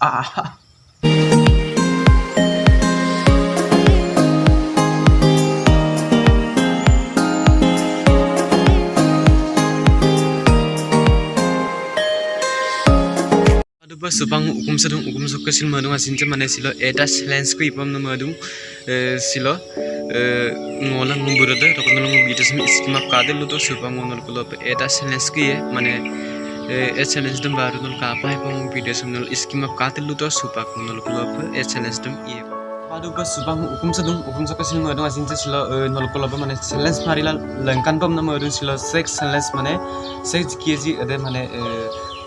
Ah. Aduh supang hukum sedung hukum suka sil madung asin mana silo etas lens ku ipam nama madung silo ngolah ngumburada rokon ngomong bitas mi iskima kadel lu to supang ngol kulo etas lens ku ye mana challenge dum baru nol kapa ipam bitas nol iskima kadel lu to supak ngol kulo challenge dum ye aduh supang hukum sedung hukum suka sil madung asin silo nol kulo mana challenge marila lengkan pam nama madung silo sex challenge mana sex kiji ada mana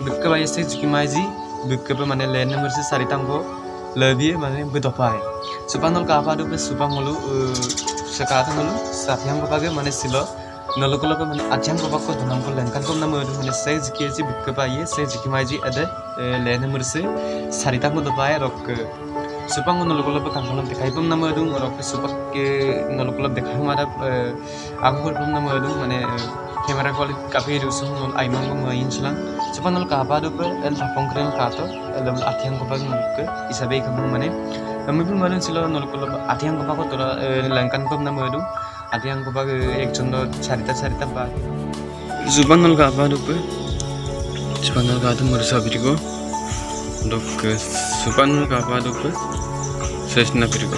bukka bayi sex kimaji bukka mana lain nomor se saritanggo lebih mana bedopai supang nol kapa aduh supang ngolu sekarang ngolu sapiang kapa ge mana silo nol kulo mana ajang kapa ko dunam ko lengkan pam nama madung mana sex kiji bukka bayi sex kimaji ada lain nomor se saritanggo dopai rok supang nol kulo kangkalam dekai pam nama madung rok supak ke nol kulo dekai mara aku pam nama madung mana camera quality kafe rusuh nol aimang ko main silang supang nol kapa do per el tapong kren kato el atiang ko pag nol ke isabe kamu mana kami pun malu silo nol kulo atiang ko pag tora langkan pam nama madung atiang ko pag ek jondo cerita ba supang nol kapa do per supang nol kato mursa birigo dok supang nol kapa do per sesna birigo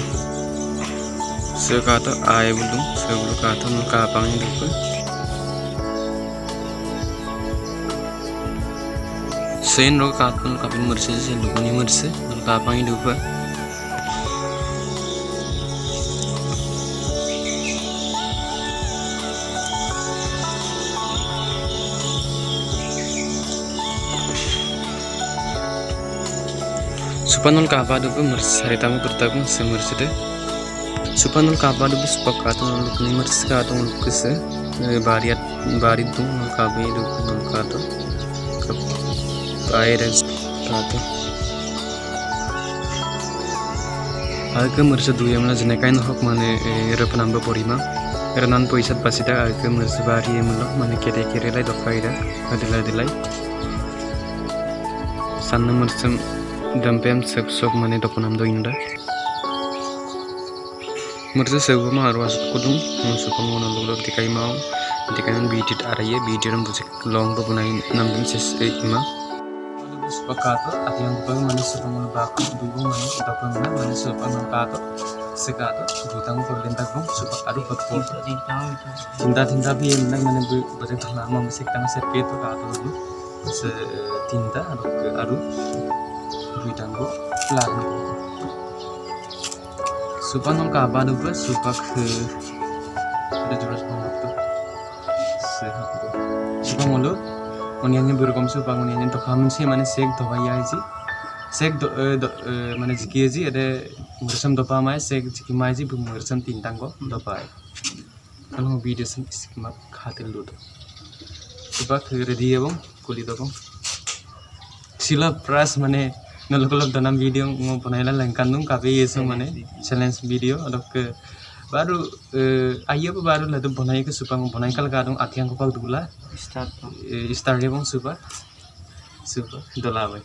sekato aye bulung sebulu kato nol kapa ngi do per sen ro katun kapin merse sen lu ni merse nol kapang ini dupa supanol kapa dupa merse haritamu bertagung se merse de supanol kapa dupa supak katun lu ni merse katun lu kese bari tu nol kabe dupa nol kato air kato agak merasa dua yang mana kain hok mana rep nambah porima renan poisat pasida agak merasa bari yang mana mana kira lai dokai dah adilai sana merasa dampem sok mana dokonam do inda merasa sebuah mah arwas kudung masuk pengguna lulur dikai mau dikai bidit araya bidit rambut long bebunain nambim ses ima Sepakato at yang kupag manis sa pangulabako dugong manis ito pa nga manis sa pangulabako sekato butang ko lentag mo supak ado patpo tinta biyen nang manang berita lama masik tang serketo kato dulu sa tinta ado butang ko lalu supak nang kabado ba supak ada jelas banget tuh supak mulut Oniannya berkom supang oniannya to kamen sih mana sek to bayai sih sek mana jiki sih ada bersam to pamai sek jiki mai sih bersam tintang kok to pai kalau video sem iskimak khatil dulu supaya ready ya bang kulit to bang sila pras mana nol dalam video mau penailan lengkan dong kafe yeso mana challenge video atau ke baru ayah apa baru lah tuh bonai ke supang bonai kalau kadang atiang ko pag dula start ya bang super dola boy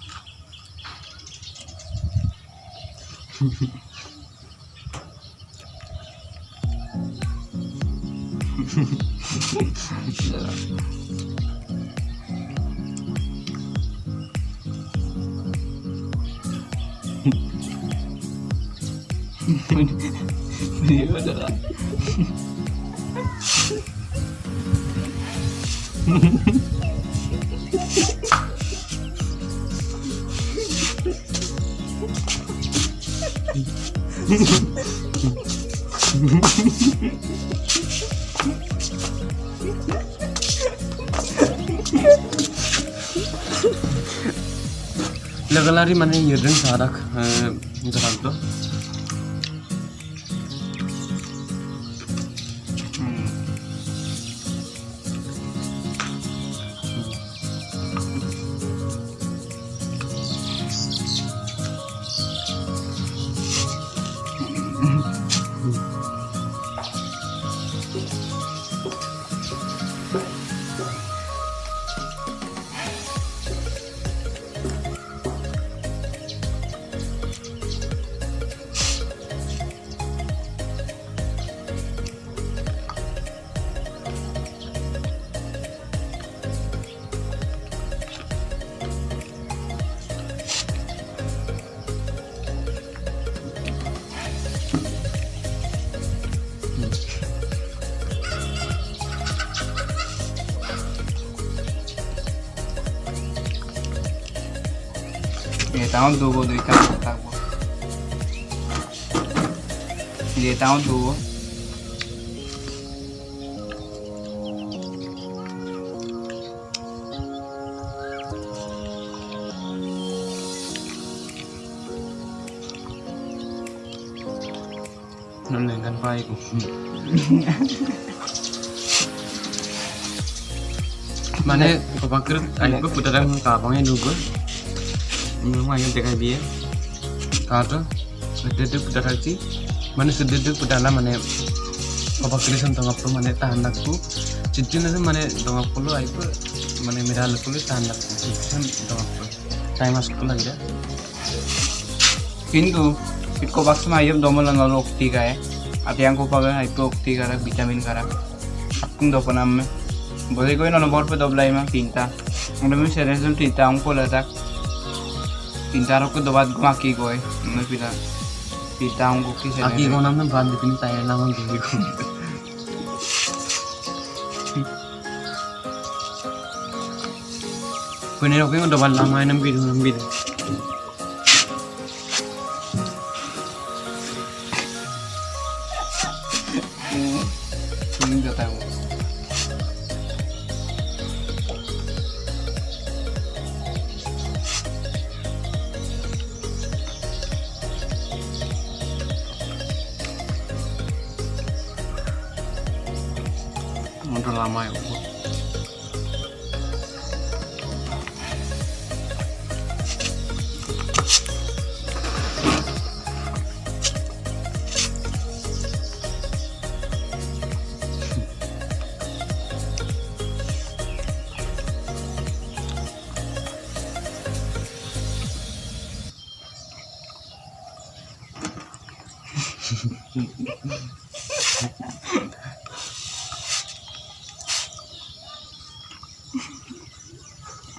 Iya adalah Lagalari mana yerdeng sarak jalan tuh Dia tahu dua tahun tak bu. Dia tahu dua. Nonton pai ku. Mana kau pakir aku putaran kapangnya dulu. Memang yang dekat dia. Kata sudah putaran sih. Mana sudah putaran mana kau pakir sama apa mana tahan aku. Cincin itu mana dong aku lo aku mana miral aku lo tahan aku. Cincin dong aku. Time masuk lagi dah. Kintu itko box में आइए दो मल नलो उक्ति का है अब यहाँ को पकड़ आइए उक्ति का है विटामिन का है अपने दो पनाम में बोले कोई नॉन बोर्ड पे दबलाई में तीनता उन्हें में सेरेसन तीनता उनको लेता तीनता रोक दो बात घुमा की कोई मैं पिता तीनता उनको किसे आगे को नाम में बांध देती ताया नाम हम देंगे को पुणे रोके को डबल नाम है नम भी नहीं जाता है वो udah lama ya Bu.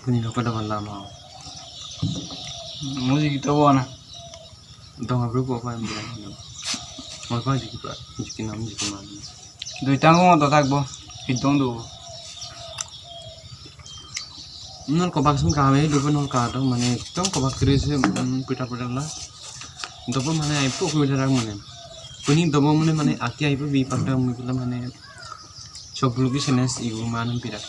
Ini lo pada malam mau. मुझे तो वो ना Dong aku apa yang bilang. Mau apa sih kita? Jadi nama jadi mana? दो टांगों में तो तक वो हिटों दो Nol kau bakso kami dulu nol kado mana itu kau bakso sih pita lah. Dopo mana ibu aku bilang mana. Puning dopo mana aki ibu bi pada mungkin mana. Sebelum kita senes ibu mana pita.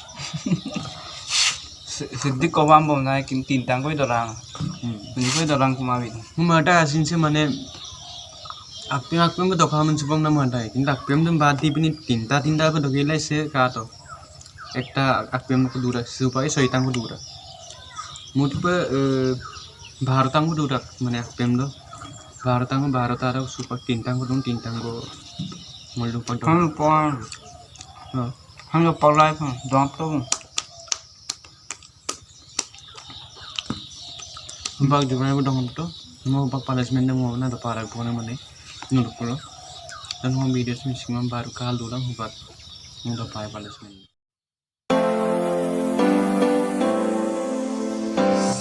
सिद्धि कबाम बोलना है कि तीन टांग कोई दौरान नहीं कोई दौरान कुमावी मटा आसिन से माने आक्पेम को दोखा मन सुबह ना मटा है किंतु आक्पेम तुम बात ही अपनी तीनता को दोगेला से कहा तो एकटा आक्पेम को दूर सुपाई सोईतां को दूर मुझ पे भारतां को दूर माने आक्पेम दो भारतां को सुपर तीनता को मुल्लू पर हम लोग पढ़ रहे थे जॉब तो bag juga aku dong itu mau bag punishment mau na to para pone mane nurut pula dan mau video semua baru kal dulang hubat mau to pai punishment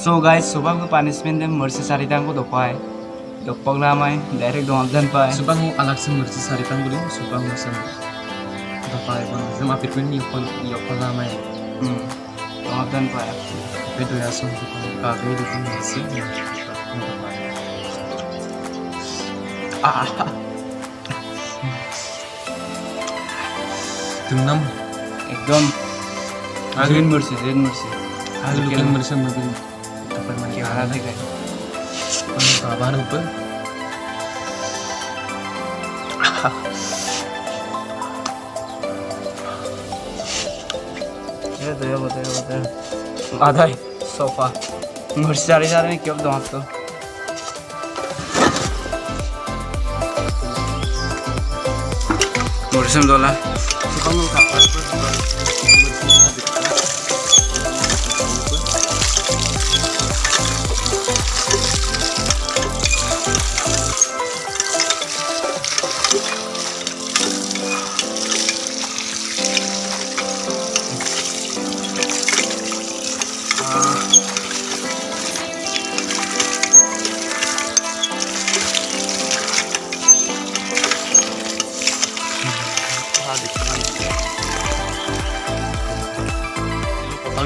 so guys सुबह को punishment में mercy सारी टांग को तो पाए तो पगला में डायरेक्ट दो जन पाए सुबह को अलग से मर्सी सारी टांग गुली सुबह को sem to pai pon sem apit pun ni kon la mai दो जन पाए itu ya so kafe di sini sih Tunam एकदम ग्रीन मर्सी रेड मर्सी आलू के मर्सी मगर apa namanya क्या हाल है kabar apa ये तो ये बताया आधा ही सोफा मर्सी सारी सारे में क्यों दो तो मर्सी में दोला suka mau kapas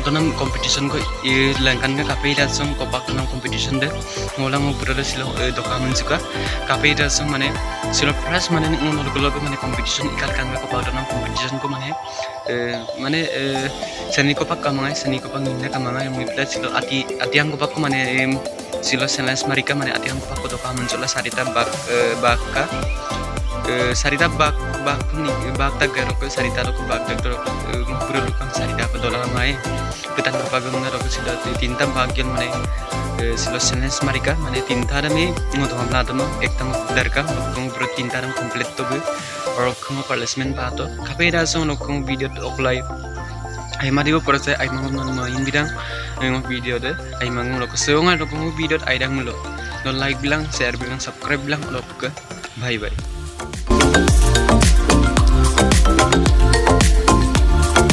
donam competition ko langkan ka kape ida song kopak donam competition de ngolang upura silo dokaman suka kape ida song mane silo prize mane ngol golo mane competition ikal kan ka kopak donam competition ko mane seni kopak kamangai seni kopak ninda kamangai mui pla silo atiang kopak ko mane silo challenge marika mane atiang kopak ko dokaman chola sarita baka sarita bak tak garo ko sarita ko bak tak ro pura lukang sarita ko dola mai ketan ko pagam na ro sila tinta bagyan mane silo challenge marika mane tinta rame ngodhom na damo ektam darka kong pura tinta ram complete to be or kong placement pa to kape ra so no kong video to oklai ai mari ko porase ai mangom no ma inbidang ngok video de ai mangom lo ko seonga ro kong video ai dang lo no like bilang share bilang subscribe bilang lo ke bye bye.